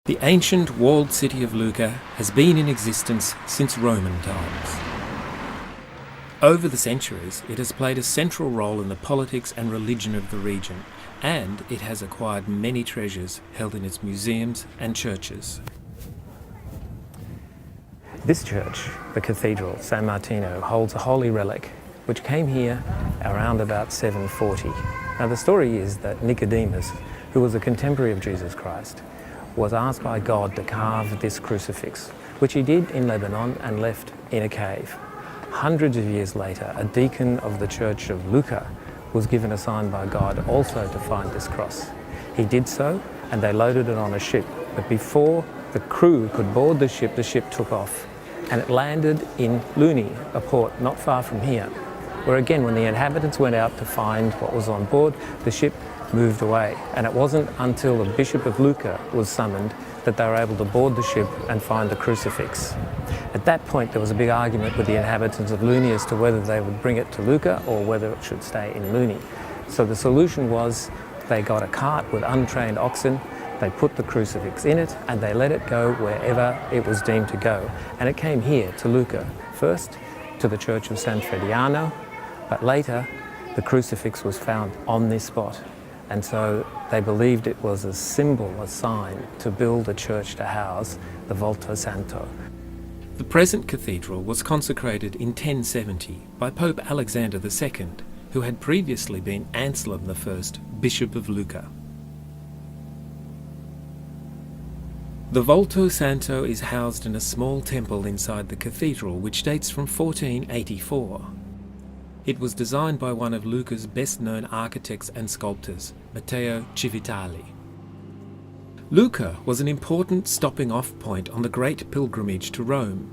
The ancient walled city of Lucca has been in existence since Roman times. Over the centuries, it has played a central role in the politics and religion of the region, and it has acquired many treasures held in its museums and churches. This church, the cathedral, San Martino, holds a holy relic which came here around about 740. Now the story is that Nicodemus, who was a contemporary of Jesus Christ, was asked by God to carve this crucifix, which he did in Lebanon and left in a cave. Hundreds of years later, a deacon of the church of Lucca was given a sign by God also to find this cross. He did so, and they loaded it on a ship. But before the crew could board the ship took off, and it landed in Luni, a port not far from here, where again, when the inhabitants went out to find what was on board, the ship moved away. And it wasn't until the Bishop of Lucca was summoned that they were able to board the ship and find the crucifix. At that point, there was a big argument with the inhabitants of Luni as to whether they would bring it to Lucca or whether it should stay in Luni. So the solution was they got a cart with untrained oxen, they put the crucifix in it, and they let it go wherever it was deemed to go. And it came here to Lucca, first to the church of San Frediano, but later the crucifix was found on this spot. And so they believed it was a symbol, a sign, to build a church to house the Volto Santo. The present cathedral was consecrated in 1070 by Pope Alexander II, who had previously been Anselm I, Bishop of Lucca. The Volto Santo is housed in a small temple inside the cathedral which dates from 1484. It was designed by one of Lucca's best-known architects and sculptors, Matteo Civitali. Lucca was an important stopping-off point on the great pilgrimage to Rome,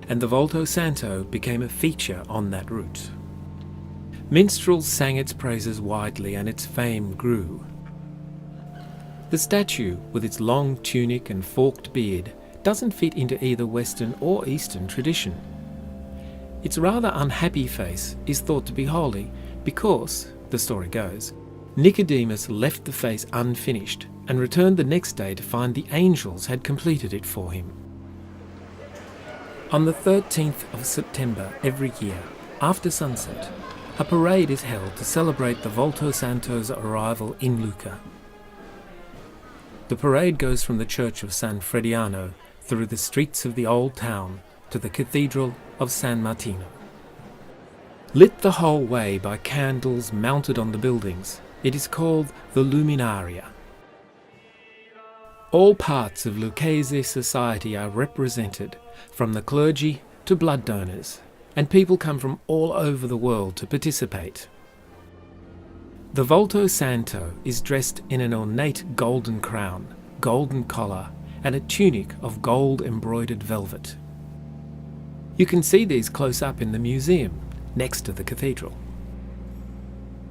and the Volto Santo became a feature on that route. Minstrels sang its praises widely and its fame grew. The statue, with its long tunic and forked beard, doesn't fit into either Western or Eastern tradition. Its rather unhappy face is thought to be holy because, the story goes, Nicodemus left the face unfinished and returned the next day to find the angels had completed it for him. On the 13th of September every year, after sunset, a parade is held to celebrate the Volto Santo's arrival in Lucca. The parade goes from the church of San Frediano through the streets of the old town to the cathedral of San Martino. Lit the whole way by candles mounted on the buildings, it is called the Luminaria. All parts of Lucchese society are represented, from the clergy to blood donors, and people come from all over the world to participate. The Volto Santo is dressed in an ornate golden crown, golden collar, and a tunic of gold embroidered velvet. You can see these close up in the museum, next to the cathedral.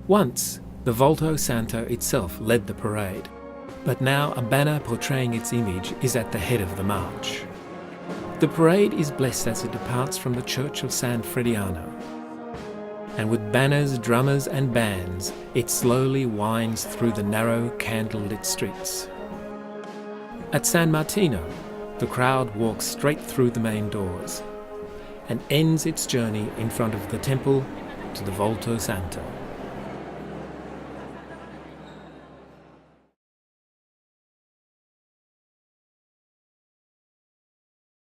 Once, the Volto Santo itself led the parade, but now a banner portraying its image is at the head of the march. The parade is blessed as it departs from the church of San Frediano, and with banners, drummers and bands, it slowly winds through the narrow, candle-lit streets. At San Martino, the crowd walks straight through the main doors, and ends its journey in front of the temple to the Volto Santo.